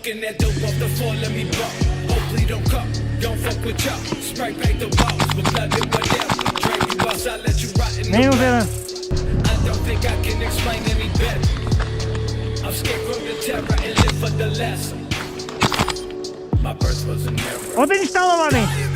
Smoking that dope off the floor, let me bump. Hopefully don't come, don't fuck with y'all. Spray paint the walls with blood and whatever. Drag you outside, let you rot in the Minuten. I don't think I can explain any better. I'm scarecrow the terror and live for the lesson. My birth was a miracle. Otin instalowany.